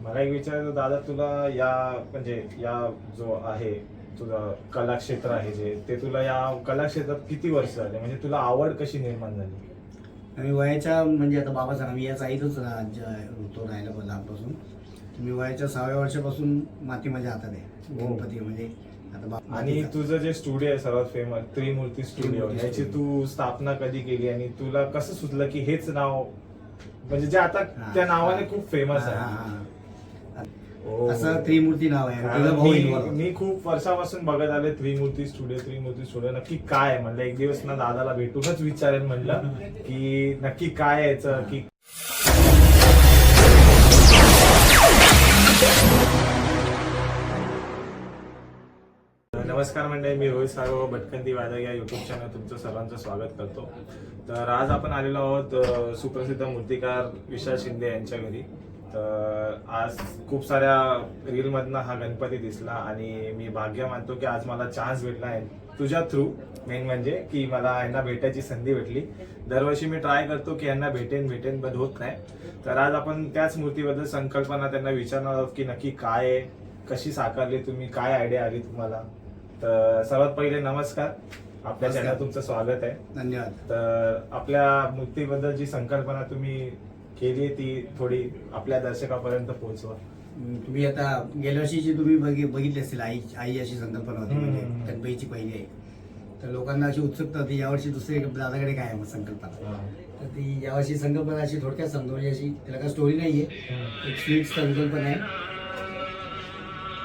मला एक विचारायचं दादा, तुला या म्हणजे या जो आहे तुझं कला क्षेत्र आहे जे ते तुला या कला क्षेत्रात किती वर्ष झाले, म्हणजे तुला आवड कशी निर्माण झाली? मी वयाच्या म्हणजे आता बाबा सांगा मी या चाळीतच होतो राहायला लहानपासून. मी वयाच्या 6व्या वर्षापासून माती माझ्या हातात आहे. गणपती म्हणजे आता आणि तुझं जे स्टुडिओ आहे सर्वात फेमस त्रिमूर्ती स्टुडिओ, याची तू स्थापना कधी केली आणि तुला कसं सुचलं की हेच नाव म्हणजे जे आता त्या नावाने खूप फेमस आहे? असं त्रिमूर्ती नाव आहे. मी खूप वर्षापासून बघत आले त्रिमूर्ती स्टुडिओ नक्की काय म्हणलं. एक दिवस ना दादाला भेटूनच विचारेल म्हणलं की नक्की काय यायचं की. नमस्कार मंडळी, मी रोहित साळवे भटकंती वादक या युट्यूब चॅनल तुमचं सर्वांचं स्वागत करतो. तर आज आपण आलेलो आहोत सुप्रसिद्ध मूर्तिकार विशाल शिंदे यांच्या घरी. तर आज खूप साऱ्या रीलमधनं हा गणपती दिसला आणि मी भाग्य मानतो की आज मला चान्स भेटला आहे तुझ्या थ्रू. मेन म्हणजे की मला यांना भेटायची संधी भेटली. दरवर्षी मी ट्राय करतो की यांना भेटेन पण होत नाही. तर आज आपण त्याच मूर्तीबद्दल संकल्पना त्यांना विचारणार आहोत की नक्की काय आहे, कशी साकारली तुम्ही, काय आयडिया आली तुम्हाला. तर सर्वात पहिले नमस्कार, आपल्या चॅनल तुमचं स्वागत आहे. धन्यवाद. तर आपल्या मूर्तीबद्दल जी संकल्पना तुम्ही केली ती थोडी आपल्या दर्शकापर्यंत पोहोचवा. तुम्ही आता गेल्या वर्षीची तुम्ही बघितली असेल आई अशी संकल्पना होती, म्हणजे गणपतीची पहिली आहे. तर लोकांना अशी उत्सुकता होती यावर्षी दुसरी दादाकडे काय आहे मग संकल्पना. तर ती यावर्षी संकल्पना अशी थोडक्यात सांगतो, म्हणजे अशी त्याला काय स्टोरी नाहीये, एक स्वीट संकल्पना आहे.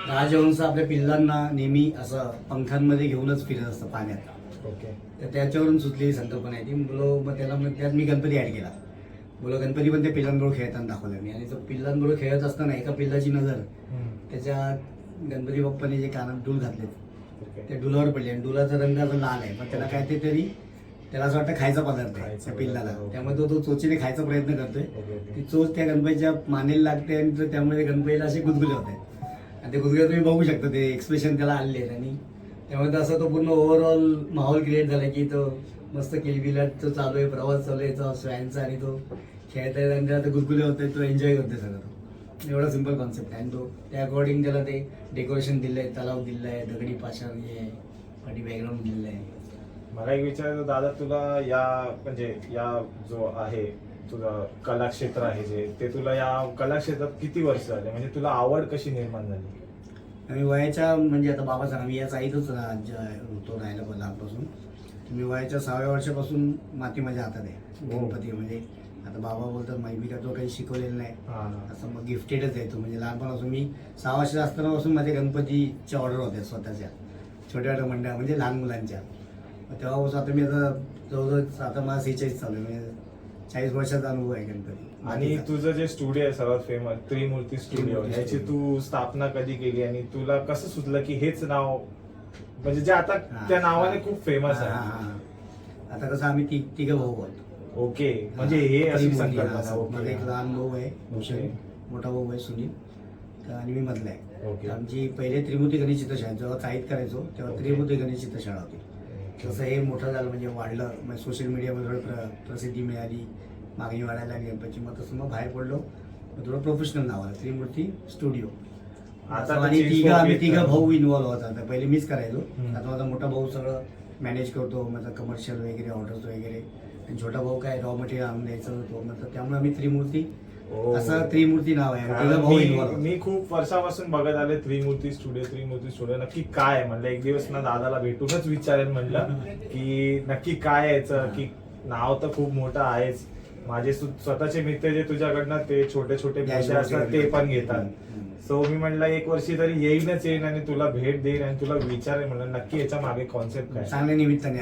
राजहंस आपल्या पिल्लांना नेहमी असं पंखांमध्ये घेऊनच फिरत असतं पाण्यात. ओके. तर त्याच्यावरून सुचलेली संकल्पना आहे ती. मग त्यात मी गणपती ऍड केला. गणपती पण ते पिल्लांबरोबर खेळताना दाखवलं मी. आणि तो पिल्लांबरोबर खेळत असताना एका पिल्लाची नजर त्याच्या गणपती बाप्पाने जे कानात डूल घातले त्या डुलावर पडले. आणि डुलाचा रंग असा लाल आहे, पण त्याला काय ते तरी त्याला असं वाटतं खायचा पदार्थ आहे त्या पिल्लाला. त्यामुळे तो चोचीने खायचा प्रयत्न करतोय. ती चोच त्या गणपतीच्या मानेला लागते आणि त्यामुळे गणपतीला असे गुदगुले होत आहेत. आणि ते गुदगुले तुम्ही बघू शकता, ते एक्सप्रेशन त्याला आलेले आहेत. आणि त्यामुळे असं तो पूर्ण ओव्हरऑल माहोल क्रिएट झाला की तो मस्त किलबिलाट तो चालू आहे, प्रवास चालू आहे तो स्वॅनचा. आणि तो खेळताय आणि त्याला ते गुदगुले होते, तो एन्जॉय करतोय सगळं. तो एवढा सिम्पल कॉन्सेप्ट आहे. आणि तो त्या अकॉर्डिंग त्याला ते डेकोरेशन दिलं आहे, तलाव दिलं आहे, दगडी पाषाण हे पाठी बॅकग्राऊंड दिलं आहे. मला एक विचारायचं दादा, तुला या म्हणजे या जो आहे तुझं कला क्षेत्र आहे जे ते तुला या कला क्षेत्रात किती वर्ष झाले, म्हणजे तुला आवड कशी निर्माण झाली? मी वयाच्या म्हणजे आता बाबा सांगा मी या चाळीतच होतो राहायला लहानपासून. मी वयाच्या 6व्या वर्षापासून माती माझ्या हातात आहे. गणपती म्हणजे आता बाबा बोलतात मी का तो काही शिकवलेलं नाही, असं मग गिफ्टेडच आहे तो. म्हणजे लहानपणापासून मी 6 वर्ष असतानापासून माझ्या गणपतीच्या ऑर्डर होत्या स्वतःच्या छोट्या छोट्या मंडळा म्हणजे लहान मुलांच्या. तेव्हापासून आता मी आता जवळजवळ आता मला 46 चालू आहे, म्हणजे 40 वर्षाचा अनुभव आहे गणपती. आणि तुझं जे स्टुडिओ आहे सर्वात फेमस त्रिमूर्ती स्टुडिओ, याची तू स्थापना कधी केली आणि तुला कसं सुचलं की हेच नाव म्हणजे जे आता त्या नावाने खूप फेमस आहे? आता कसं आम्ही तिघं भाऊ आहोत. ओके, म्हणजे हे अशी संकल्पना. माझा एक लहान भाऊ आहे भूषण, मोठा भाऊ आहे सुनील, आणि मी मधला आहे. आमची पहिले त्रिमूर्ती गणेश चित्रशाळा जेव्हा चाळीत करायचो तेव्हा त्रिमूर्ती गणेश चित्रशाळा होती. तसं हे मोठं झालं म्हणजे वाढलं, म्हणजे सोशल मीडियामध्ये थोडं प्रसिद्धी मिळाली, मागणी वाढायला लागली गणपतीची. मग तसं मग बाहेर पडलो, थोडं प्रोफेशनल नाव आलं त्रिमूर्ती स्टुडिओ. आता आम्ही तिघं भाऊ इन्व्हॉल्व होता. पहिले मीच करायचो, आता माझा मोठा भाऊ सगळं मॅनेज करतो, माझा कमर्शियल वगैरे ऑर्डर्स वगैरे. आणि छोटा भाऊ काय रॉ मटेरियल आणून द्यायचं होतो. मतलब त्यामुळे आम्ही त्रिमूर्ती असं त्रिमूर्ती नाव आहे. मी खूप वर्षापासून बघत आले त्रिमूर्ती स्टुडिओ नक्की काय म्हणलं. एक दिवस ना दादाला भेटूनच विचारेल म्हणलं की नक्की काय यायचं की नाव तर खूप मोठं आहेच. माझे स्वतःचे मित्र जे तुझ्याकडनं ते छोटे छोटे पैसे असतात ते पण घेतात. सो मी म्हणलं एक वर्षी तरी येईन आणि तुला भेट देईन आणि तुला विचारेल म्हणलं नक्की याच्या मागे कॉन्सेप्ट काय. चांगल्या निमित्ताने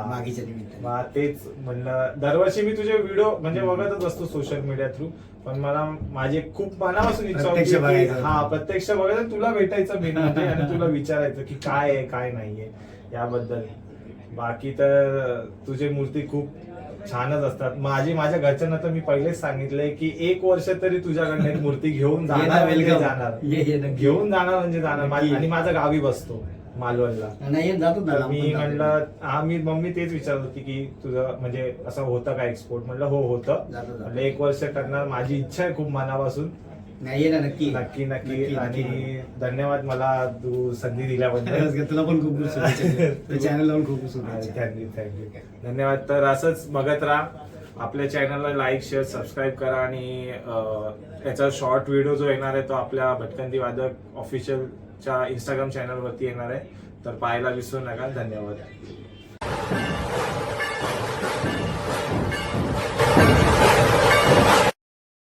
मागीच्या निमित्ताने तेच म्हणलं. दरवर्षी मी तुझे व्हिडिओ म्हणजे बघतच असतो सोशल मीडिया थ्रू, पण मला माझी खूप मनापासून इच्छा होती प्रत्यक्ष बघायचं, तुला भेटायचं मेन म्हणजे आणि तुला विचारायचं की काय आहे काय नाहीये याबद्दल. बाकी तर तुझे मूर्ती खूप छानच असतात. माझ्या घरच्यांना तर मी पहिलेच सांगितलंय की 1 वर्ष तरी तुझ्याकडनं एक मूर्ती घेऊन जाणार घेऊन जाणार म्हणजे जाणार. आणि माझा गावी बसतो मालवणला. मी म्हणलं मम्मी तेच विचारत होती की तुझं म्हणजे असं होतं का एक्सपोर्ट. म्हणलं हो होतं. म्हणलं 1 वर्ष करणार, माझी इच्छा आहे खूप मनापासून. नाही ये ना नक्की नक्की नक्की नक्की, आणि नक्की. धन्यवाद मला तू संधी दिल्याबद्दल. तुला पण खूप खूप शुभेच्छा चॅनल लावून खूप खूप शुभेच्छा. थँक्यू धन्यवाद. तर असंच बघत राहा आपल्या चॅनलला, लाईक शेअर सबस्क्राईब करा आणि याचा शॉर्ट व्हिडिओ जो येणार आहे तो आपल्या भटकंती वादक ऑफिशियलच्या इंस्टाग्राम चॅनलवरती येणार आहे, तर पाहायला विसरू नका. धन्यवाद.